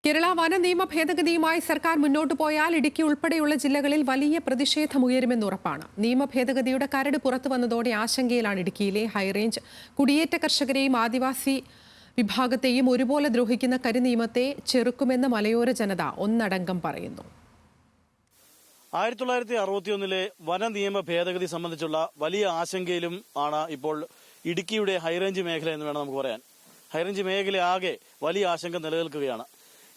കേരള വന നിയമ ഭേദഗതിയുമായി സർക്കാർ മുന്നോട്ടു പോയാൽ ഇടുക്കി ഉൾപ്പെടെയുള്ള ജില്ലകളിൽ വലിയ പ്രതിഷേധമുയരുമെന്ന് ഉറപ്പാണ്. നിയമ ഭേദഗതിയുടെ കരട് പുറത്തു വന്നതോടെ ആശങ്കയിലാണ് ഇടുക്കിയിലെ ഹൈറേഞ്ച്. കുടിയേറ്റ കർഷകരെയും ആദിവാസി വിഭാഗത്തെയും ഒരുപോലെ ദ്രോഹിക്കുന്ന കരിനിയമത്തെ ചെറുക്കുമെന്ന് മലയോര ജനത ഒന്നടങ്കം പറയുന്നു. 1961 വന നിയമ ഭേദഗതി സംബന്ധിച്ചുള്ള വലിയ ആശങ്കയിലും ആണ് ഇപ്പോൾ ഇടുക്കിയുടെ ഹൈറേഞ്ച് മേഖല എന്ന് വേണം നമുക്ക് പറയാൻ. ഹൈറേഞ്ച് മേഖല ആകെ വലിയ ആശങ്ക നിലനിൽക്കുകയാണ്.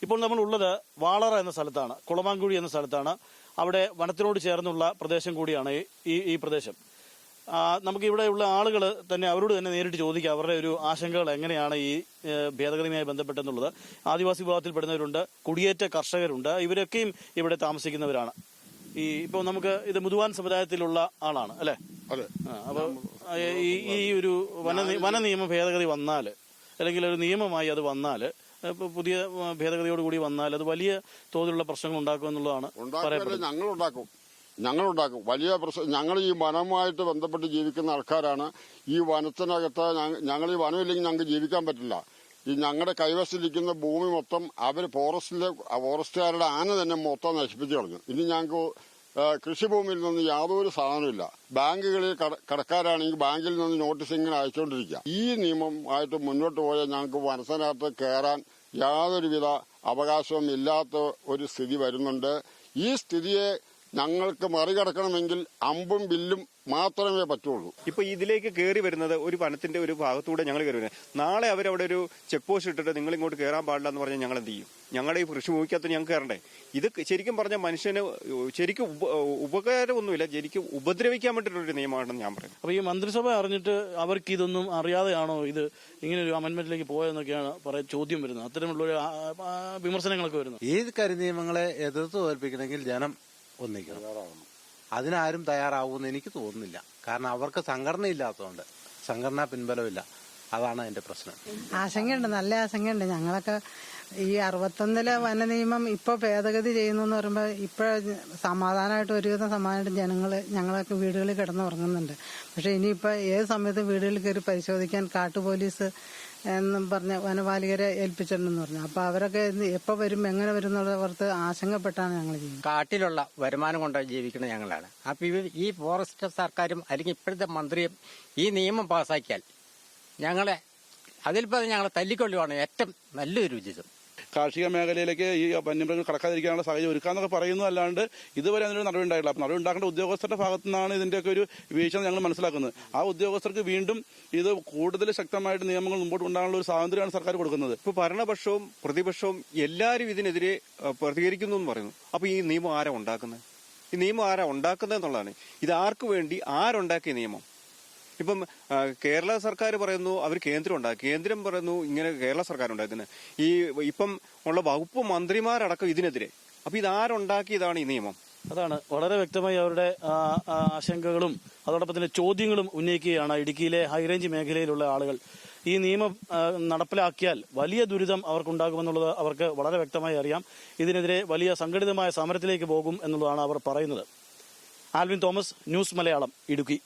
ഇപ്പോൾ നമ്മൾ ഉള്ളത് വാളറ എന്ന സ്ഥലത്താണ്, കുളമാങ്കുഴി എന്ന സ്ഥലത്താണ്. അവിടെ വനത്തിനോട് ചേർന്നുള്ള പ്രദേശം കൂടിയാണ് ഈ പ്രദേശം. നമുക്ക് ഇവിടെയുള്ള ആളുകൾ തന്നെ അവരോട് തന്നെ നേരിട്ട് ചോദിക്കാം അവരുടെ ഒരു ആശങ്കകൾ എങ്ങനെയാണ് ഈ ഭേദഗതിയുമായി ബന്ധപ്പെട്ടെന്നുള്ളത്. ആദിവാസി വിഭാഗത്തിൽപ്പെടുന്നവരുണ്ട്, കുടിയേറ്റ കർഷകരുണ്ട്, ഇവരൊക്കെയും ഇവിടെ താമസിക്കുന്നവരാണ്. ഇപ്പോൾ നമുക്ക് ഇത് മുതുവാൻ സമുദായത്തിലുള്ള ആളാണ് അല്ലെ? അതെ. അപ്പോൾ ഈ ഒരു വന നിയമ ഭേദഗതി വന്നാൽ, അല്ലെങ്കിൽ ഒരു നിയമമായി അത് വന്നാൽ, പുതിയ ഭേദഗതിയോടുകൂടി വന്നാൽ അത് വലിയ തോതിലുള്ള പ്രശ്നങ്ങൾ ഉണ്ടാക്കുമെന്നുള്ളതാണ് പറയപ്പെടുന്നത്. ഞങ്ങളുണ്ടാക്കും വലിയ പ്രശ്നം. ഞങ്ങൾ ഈ വനവുമായിട്ട് ബന്ധപ്പെട്ട് ജീവിക്കുന്ന ആൾക്കാരാണ്. ഈ വനത്തിനകത്ത് ഞങ്ങൾ ഈ വനമില്ലെങ്കിൽ ഞങ്ങൾക്ക് ജീവിക്കാൻ പറ്റില്ല. ഈ ഞങ്ങളുടെ കൈവശത്തിരിക്കുന്ന ഭൂമി മൊത്തം അവർ ഫോറസ്റ്റുകാരുടെ ആന തന്നെ മൊത്തം നശിപ്പിച്ചു കളഞ്ഞു. ഇനി ഞങ്ങൾക്ക് കൃഷിഭൂമിയിൽ നിന്ന് യാതൊരു സാധനമില്ല. ബാങ്കുകളിൽ കടക്കാരാണെങ്കിൽ ബാങ്കിൽ നിന്ന് നോട്ടീസ് ഇങ്ങനെ അയച്ചുകൊണ്ടിരിക്കുക. ഈ നിയമമായിട്ട് മുന്നോട്ട് പോയാൽ ഞങ്ങൾക്ക് വനത്തിനകത്ത് കയറാൻ യാതൊരുവിധ അവകാശവും ഇല്ലാത്ത ഒരു സ്ഥിതി വരുന്നുണ്ട്. ഈ സ്ഥിതിയെ ഞങ്ങൾക്ക് മറികടക്കണമെങ്കിൽ അമ്പും ബില്ലും മാത്രമേ പറ്റുള്ളൂ. ഇപ്പൊ ഇതിലേക്ക് കയറി വരുന്നത് ഒരു വനത്തിന്റെ ഒരു ഭാഗത്തൂടെ ഞങ്ങൾ കയറി വരുന്നത്. നാളെ അവരവിടെ ഒരു ചെക്ക് പോസ്റ്റ് ഇട്ടിട്ട് നിങ്ങൾ ഇങ്ങോട്ട് കയറാൻ പാടില്ല എന്ന് പറഞ്ഞാൽ ഞങ്ങൾ എന്ത് ചെയ്യും? ഞങ്ങളുടെ ഈ കൃഷി ഭൂമിക്കകത്ത് ഞങ്ങൾക്ക് കയറണ്ടേ? ഇത് ശരിക്കും പറഞ്ഞാൽ മനുഷ്യന് ശരിക്കും ഉപകാരമൊന്നുമില്ല, ശരിക്കും ഉപദ്രവിക്കാൻ വേണ്ടിയിട്ടൊരു നിയമമാണെന്ന് ഞാൻ പറയും. അപ്പൊ ഈ മന്ത്രിസഭ അറിഞ്ഞിട്ട് അവർക്ക് ഇതൊന്നും അറിയാതെയാണോ ഇത് ഇങ്ങനെ ഒരു അമെന്റ്മെന്റിലേക്ക് പോയെന്നൊക്കെയാണ് ചോദ്യം വരുന്നത്. അത്തരമുള്ള വിമർശനങ്ങളൊക്കെ വരുന്നത്. ഏത് കരിനിയമങ്ങളെ എതിർത്ത് തോൽപ്പിക്കണമെങ്കിൽ ജനം ഒന്നിക്കണം. അതിനാരും തയ്യാറാവുമെന്ന് എനിക്ക് തോന്നുന്നില്ല. കാരണം അവർക്ക് സംഘടന ഇല്ലാത്തതുകൊണ്ട്, സംഘടനാ പിൻബലമില്ല. അതാണ് അതിന്റെ പ്രശ്നം. ആശങ്കയുണ്ട്, നല്ല ആശങ്കയുണ്ട്. ഞങ്ങളൊക്കെ ഈ 61 വന നിയമം ഇപ്പൊ ഭേദഗതി ചെയ്യുന്നു എന്ന് പറയുമ്പോൾ ഇപ്പൊ സമാധാനമായിട്ട് ഒരുവിധം സമാധാനമായിട്ട് ഞങ്ങളൊക്കെ വീടുകളിൽ കിടന്നുറങ്ങുന്നുണ്ട്. പക്ഷെ ഇനിയിപ്പോ ഏത് സമയത്തും വീടുകളിൽ കയറി പരിശോധിക്കാൻ കാട്ടുപോലീസ് എന്നും പറഞ്ഞ വനപാലികരെ ഏൽപ്പിച്ചിട്ടുണ്ടെന്ന് പറഞ്ഞു. അപ്പൊ അവരൊക്കെ എപ്പോ വരും, എങ്ങനെ വരും എന്നുള്ളത് ആശങ്കപ്പെട്ടാണ് ഞങ്ങൾ ചെയ്യുന്നത്. കാട്ടിലുള്ള വരുമാനം കൊണ്ട് ജീവിക്കുന്ന ഞങ്ങളാണ്. അപ്പൊ ഈ ഫോറസ്റ്റ് സർക്കാരും അല്ലെങ്കിൽ ഇപ്പോഴത്തെ മന്ത്രിയും ഈ നിയമം പാസ്സാക്കിയാൽ ഞങ്ങളെ ഞങ്ങളെ തല്ലിക്കൊള്ളുവാണ് ഏറ്റവും നല്ലൊരു ഉചിതം. കാർഷിക മേഖലയിലേക്ക് ഈ വന്യമൃഗങ്ങൾ കടക്കാതിരിക്കാനുള്ള സാഹചര്യം ഒരുക്കാന്നൊക്കെ പറയുന്നതല്ലാണ്ട് ഇതുവരെ അതിനൊരു നടപടി ഉണ്ടായിട്ടില്ല. അപ്പോൾ നടപടി ഉണ്ടാക്കേണ്ട ഉദ്യോഗസ്ഥരുടെ ഭാഗത്തു നിന്നാണ് ഇതിന്റെയൊക്കെ ഒരു വീഴ്ച ഞങ്ങൾ മനസ്സിലാക്കുന്നത്. ആ ഉദ്യോഗസ്ഥർക്ക് വീണ്ടും ഇത് കൂടുതൽ ശക്തമായിട്ട് നിയമങ്ങൾ മുമ്പോട്ട് കൊണ്ടുപോകാനുള്ള ഒരു സ്വാതന്ത്ര്യമാണ് സർക്കാർ കൊടുക്കുന്നത്. ഇപ്പൊ ഭരണപക്ഷവും പ്രതിപക്ഷവും എല്ലാവരും ഇതിനെതിരെ പ്രതികരിക്കുന്നു എന്ന് പറയുന്നു. അപ്പൊ ഈ നിയമം ആരാ ഉണ്ടാക്കുന്നത്? ഈ നിയമം ആരാ ഉണ്ടാക്കുന്നത് എന്നുള്ളതാണ്. ഇത് ആർക്കു വേണ്ടി, ആരുണ്ടാക്കിയ നിയമം? ഇപ്പം കേരള സർക്കാർ പറയുന്നു അവർ കേന്ദ്രം ഉണ്ടാക്കി, കേന്ദ്രം പറയുന്നു ഇങ്ങനെ കേരള സർക്കാർ ഉണ്ടാക്കുന്നത്. ഈ ഇപ്പം ഉള്ള വകുപ്പ് മന്ത്രിമാരടക്കം ഇതിനെതിരെ. അപ്പൊ ഇതാരുണ്ടാക്കിയതാണ് ഈ നിയമം? അതാണ് വളരെ വ്യക്തമായി അവരുടെ ആശങ്കകളും അതോടൊപ്പം തന്നെ ചോദ്യങ്ങളും ഉന്നയിക്കുകയാണ് ഇടുക്കിയിലെ ഹൈറേഞ്ച് മേഖലയിലുള്ള ആളുകൾ. ഈ നിയമം നടപ്പിലാക്കിയാൽ വലിയ ദുരിതം അവർക്കുണ്ടാകുമെന്നുള്ളത് അവർക്ക് വളരെ വ്യക്തമായി അറിയാം. ഇതിനെതിരെ വലിയ സംഘടിതമായ സമരത്തിലേക്ക് പോകും എന്നുള്ളതാണ് അവർ പറയുന്നത്. Alvin Thomas, news Malayalam, Idukki.